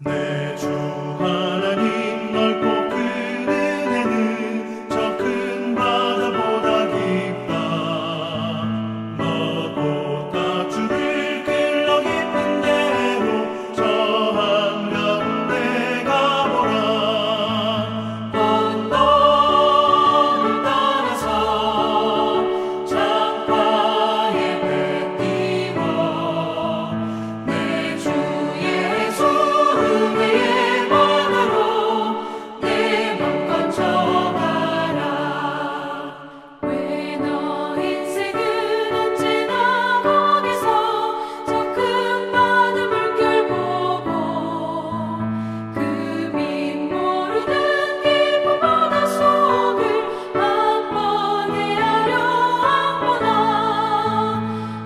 내 주 하나님 넓고 큰 은혜는 저 큰 바다보다 깊다. 너도 다주를 길러 깊은 대로 저 한가운데 가보라. 언덕을 따라서 창가에 배 띄워 내 주 예수 은혜의 바다로 내 맘 건져가라. 왜 너 인생은 언제나 거기서 저 큰 바다 물결 보고 그 밑 모르는 깊은 바다 속을 한번 헤아려 한보나.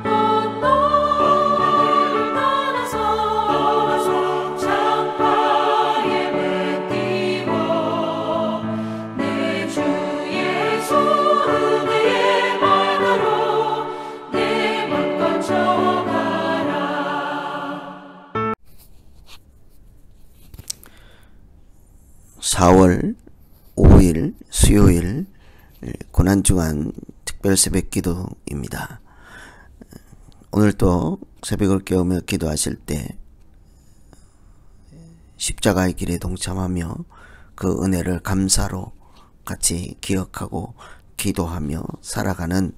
언덕을 따라서 창가에 배 띄워 내 주 예수 은혜의 바다로 내 맘 건져가라. 4월 5일 수요일 고난주간 특별 새벽 기도입니다. 오늘 또 새벽을 깨우며 기도하실 때 십자가의 길에 동참하며 그 은혜를 감사로 같이 기억하고 기도하며 살아가는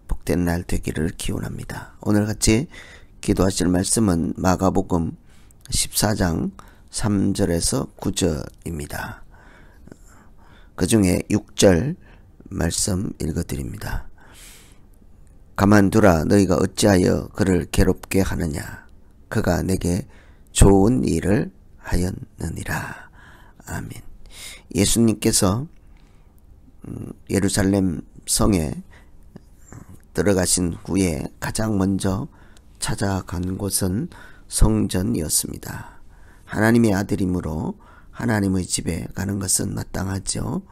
복된 날 되기를 기원합니다. 오늘 같이 기도하실 말씀은 마가복음 14장 3절에서 9절입니다. 그 중에 6절 말씀 읽어드립니다. 가만두라. 너희가 어찌하여 그를 괴롭게 하느냐. 그가 내게 좋은 일을 하였느니라. 아멘. 예수님께서 예루살렘 성에 들어가신 후에 가장 먼저 찾아간 곳은 성전이었습니다. 하나님의 아들이므로 하나님의 집에 가는 것은 마땅하죠.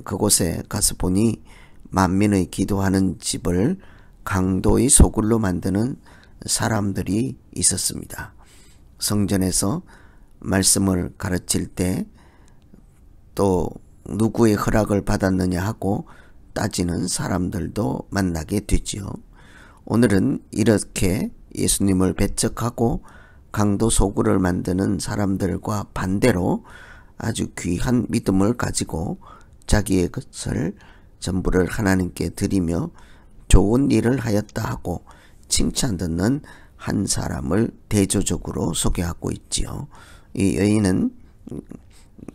그곳에 가서 보니 만민의 기도하는 집을 강도의 소굴로 만드는 사람들이 있었습니다. 성전에서 말씀을 가르칠 때 또 누구의 허락을 받았느냐 하고 따지는 사람들도 만나게 되지요. 오늘은 이렇게 예수님을 배척하고 강도 소굴을 만드는 사람들과 반대로 아주 귀한 믿음을 가지고 자기의 것을 전부를 하나님께 드리며 좋은 일을 하였다 하고 칭찬 듣는 한 사람을 대조적으로 소개하고 있지요. 이 여인은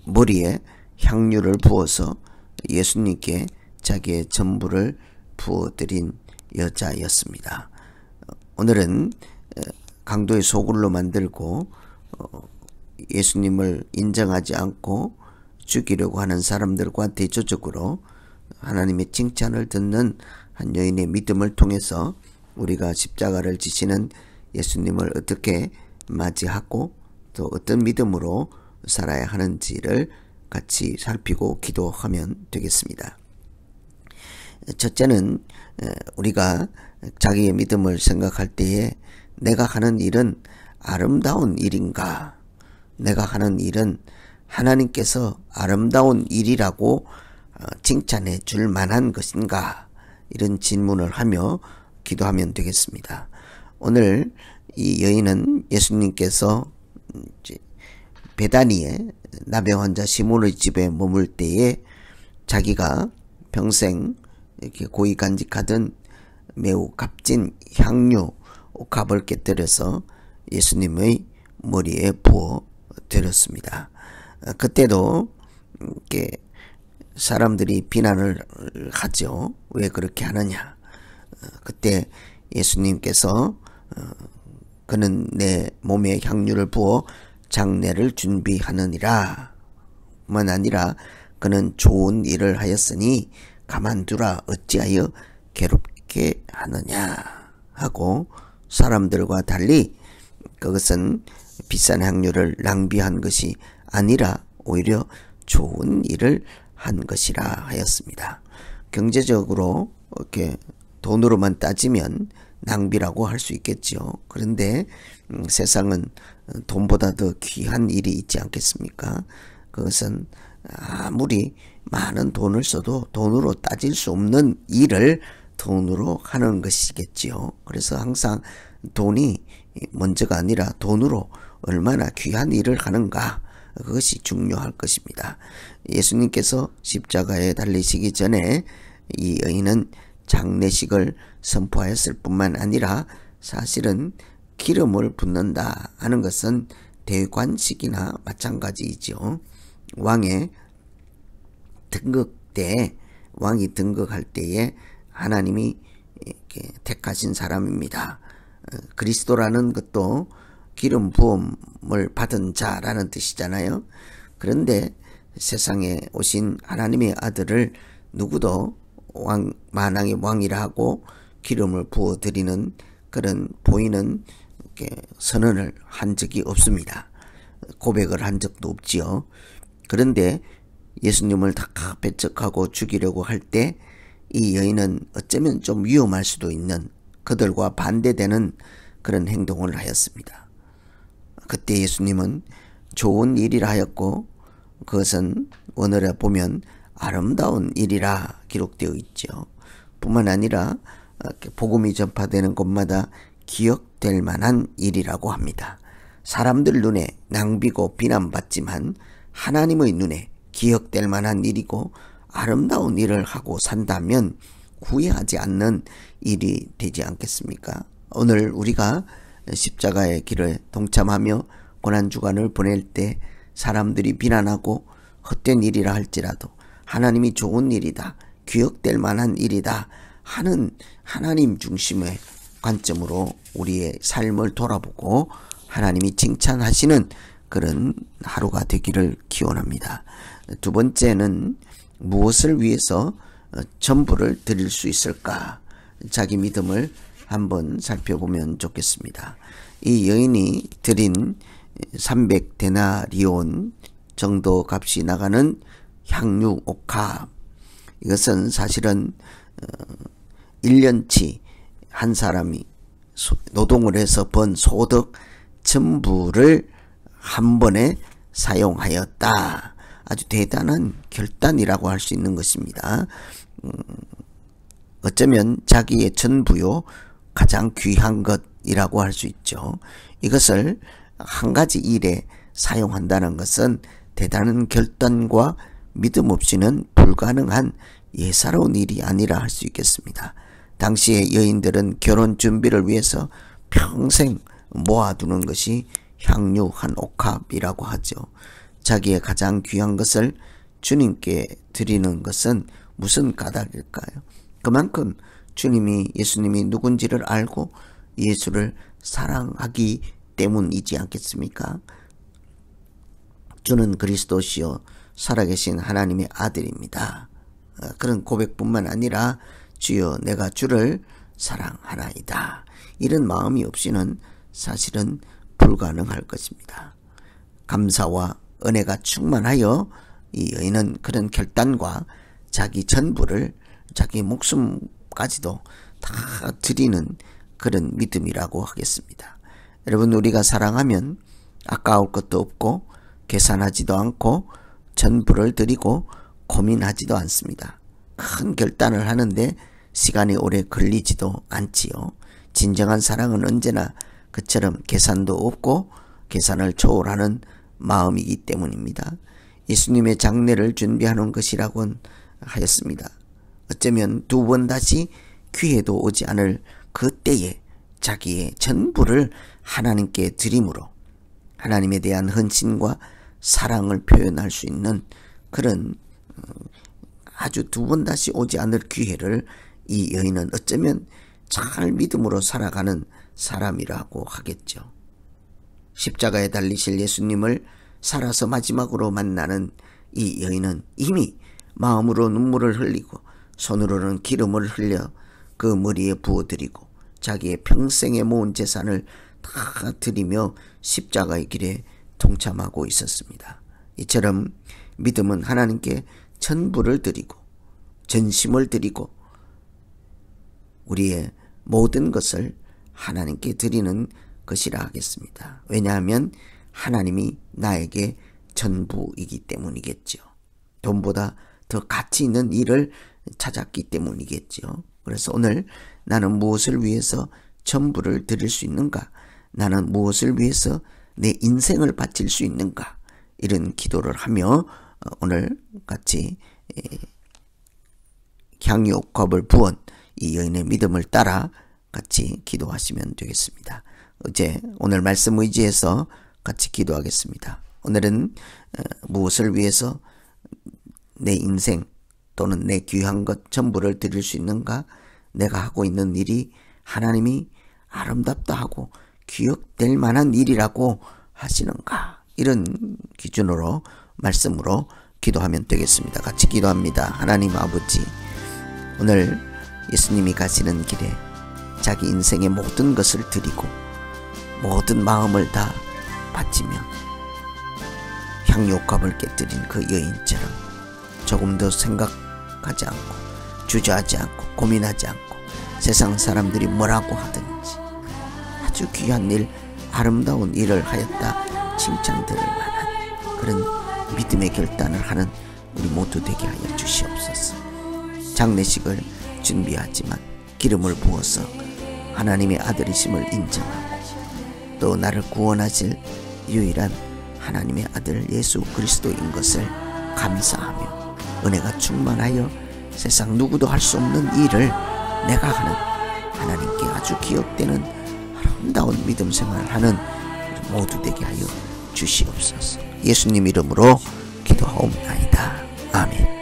머리에 향유를 부어서 예수님께 자기의 전부를 부어드린 여자였습니다. 오늘은 강도의 소굴로 만들고 예수님을 인정하지 않고 죽이려고 하는 사람들과 대조적으로 하나님의 칭찬을 듣는 한 여인의 믿음을 통해서 우리가 십자가를 지시는 예수님을 어떻게 맞이하고 또 어떤 믿음으로 살아야 하는지를 같이 살피고 기도하면 되겠습니다. 첫째는 우리가 자기의 믿음을 생각할 때에 내가 하는 일은 아름다운 일인가? 내가 하는 일은 하나님께서 아름다운 일이라고 칭찬해 줄 만한 것인가? 이런 질문을 하며 기도하면 되겠습니다. 오늘 이 여인은 예수님께서 베다니에 나병 환자 시몬의 집에 머물 때에 자기가 평생 이렇게 고이 간직하던 매우 값진 향유 옥합을 깨뜨려서 예수님의 머리에 부어 드렸습니다. 그때도 이렇게 사람들이 비난을 하죠. 왜 그렇게 하느냐. 그때 예수님께서 그는 내 몸에 향유를 부어 장례를 준비하느니라 뿐만 아니라 그는 좋은 일을 하였으니 가만두라. 어찌하여 괴롭게 하느냐 하고 사람들과 달리 그것은 비싼 향유를 낭비한 것이 아니라 오히려 좋은 일을 한 것이라 하였습니다. 경제적으로 이렇게 돈으로만 따지면 낭비라고 할 수 있겠지요. 그런데 세상은 돈보다 더 귀한 일이 있지 않겠습니까? 그것은 아무리 많은 돈을 써도 돈으로 따질 수 없는 일을 돈으로 하는 것이겠지요. 그래서 항상 돈이 먼저가 아니라 돈으로 얼마나 귀한 일을 하는가, 그것이 중요할 것입니다. 예수님께서 십자가에 달리시기 전에 이 여인은 장례식을 선포하였을 뿐만 아니라 사실은 기름을 붓는다 하는 것은 대관식이나 마찬가지이죠. 왕의 등극 때, 왕이 등극할 때에 하나님이 이렇게 택하신 사람입니다. 그리스도라는 것도 기름 부음을 받은 자라는 뜻이잖아요. 그런데 세상에 오신 하나님의 아들을 누구도 만왕의 왕이라 하고 기름을 부어드리는 그런 보이는 선언을 한 적이 없습니다. 고백을 한 적도 없지요. 그런데 예수님을 다 배척하고 죽이려고 할 때 이 여인은 어쩌면 좀 위험할 수도 있는, 그들과 반대되는 그런 행동을 하였습니다. 그때 예수님은 좋은 일이라 하였고, 그것은 원어에 보면 아름다운 일이라 기록되어 있죠. 뿐만 아니라 복음이 전파되는 곳마다 기억될 만한 일이라고 합니다. 사람들 눈에 낭비고 비난받지만 하나님의 눈에 기억될 만한 일이고 아름다운 일을 하고 산다면 후회하지 않는 일이 되지 않겠습니까? 오늘 우리가 십자가의 길을 동참하며 고난주간을 보낼 때 사람들이 비난하고 헛된 일이라 할지라도 하나님이 좋은 일이다, 기억될 만한 일이다 하는 하나님 중심의 관점으로 우리의 삶을 돌아보고 하나님이 칭찬하시는 그런 하루가 되기를 기원합니다. 두 번째는 무엇을 위해서 전부를 드릴 수 있을까? 자기 믿음을 한번 살펴보면 좋겠습니다. 이 여인이 드린 300데나리온 정도 값이 나가는 향유 옥합, 이것은 사실은 1년치 한 사람이 노동을 해서 번 소득 전부를 한 번에 사용하였다. 아주 대단한 결단이라고 할 수 있는 것입니다. 어쩌면 자기의 전부요 가장 귀한 것이라고 할 수 있죠. 이것을 한 가지 일에 사용한다는 것은 대단한 결단과 믿음 없이는 불가능한 예사로운 일이 아니라 할 수 있겠습니다. 당시의 여인들은 결혼 준비를 위해서 평생 모아두는 것이 향유 한 옥합이라고 하죠. 자기의 가장 귀한 것을 주님께 드리는 것은 무슨 까닭일까요? 그만큼 예수님이 누군지를 알고 예수를 사랑하기 때문이지 않겠습니까? 주는 그리스도시요 살아계신 하나님의 아들입니다. 그런 고백뿐만 아니라 주여 내가 주를 사랑하나이다, 이런 마음이 없이는 사실은 불가능할 것입니다. 감사와 은혜가 충만하여 이 여인은 그런 결단과 자기 전부를, 자기 목숨까지도 다 드리는 그런 믿음이라고 하겠습니다. 여러분, 우리가 사랑하면 아까울 것도 없고 계산하지도 않고 전부를 드리고 고민하지도 않습니다. 큰 결단을 하는데 시간이 오래 걸리지도 않지요. 진정한 사랑은 언제나 그처럼 계산도 없고 계산을 초월하는 마음이기 때문입니다. 예수님의 장례를 준비하는 것이라고 하였습니다. 어쩌면 두 번 다시 기회도 오지 않을 그때에 자기의 전부를 하나님께 드림으로 하나님에 대한 헌신과 사랑을 표현할 수 있는 그런 아주 두 번 다시 오지 않을 기회를 이 여인은 어쩌면 잘 믿음으로 살아가는 사람이라고 하겠죠. 십자가에 달리실 예수님을 살아서 마지막으로 만나는 이 여인은 이미 마음으로 눈물을 흘리고 손으로는 기름을 흘려 그 머리에 부어드리고 자기의 평생에 모은 재산을 다 드리며 십자가의 길에 동참하고 있었습니다. 이처럼 믿음은 하나님께 전부를 드리고 전심을 드리고 우리의 모든 것을 하나님께 드리는 것이라 하겠습니다. 왜냐하면 하나님이 나에게 전부이기 때문이겠죠. 돈보다 더 가치 있는 일을 찾았기 때문이겠죠. 그래서 오늘 나는 무엇을 위해서 전부를 드릴 수 있는가? 나는 무엇을 위해서 내 인생을 바칠 수 있는가? 이런 기도를 하며 오늘 같이 향유옥합을 부은 이 여인의 믿음을 따라 같이 기도하시면 되겠습니다. 오늘 말씀 의지해서 같이 기도하겠습니다. 오늘은 무엇을 위해서 내 인생 또는 내 귀한 것 전부를 드릴 수 있는가? 내가 하고 있는 일이 하나님이 아름답다 하고 기억될 만한 일이라고 하시는가? 이런 기준으로 말씀으로 기도하면 되겠습니다. 같이 기도합니다. 하나님 아버지, 오늘 예수님이 가시는 길에 자기 인생의 모든 것을 드리고 모든 마음을 다 바치며 향유옥합을 깨뜨린 그 여인처럼 조금 더 생각하지 않고 주저하지 않고 고민하지 않고 세상 사람들이 뭐라고 하든지 아주 귀한 일, 아름다운 일을 하였다 칭찬드릴 만한 그런 믿음의 결단을 하는 우리 모두 되게 하여 주시옵소서. 장례식을 준비하지만 기름을 부어서 하나님의 아들이심을 인정하고 또 나를 구원하실 유일한 하나님의 아들 예수 그리스도인 것을 감사하며 은혜가 충만하여 세상 누구도 할 수 없는 일을 내가 하는 하나님께 아주 기억되는 아름다운 믿음 생활을 하는 모두 되게 하여 주시옵소서. 예수님 이름으로 기도하옵나이다. 아멘.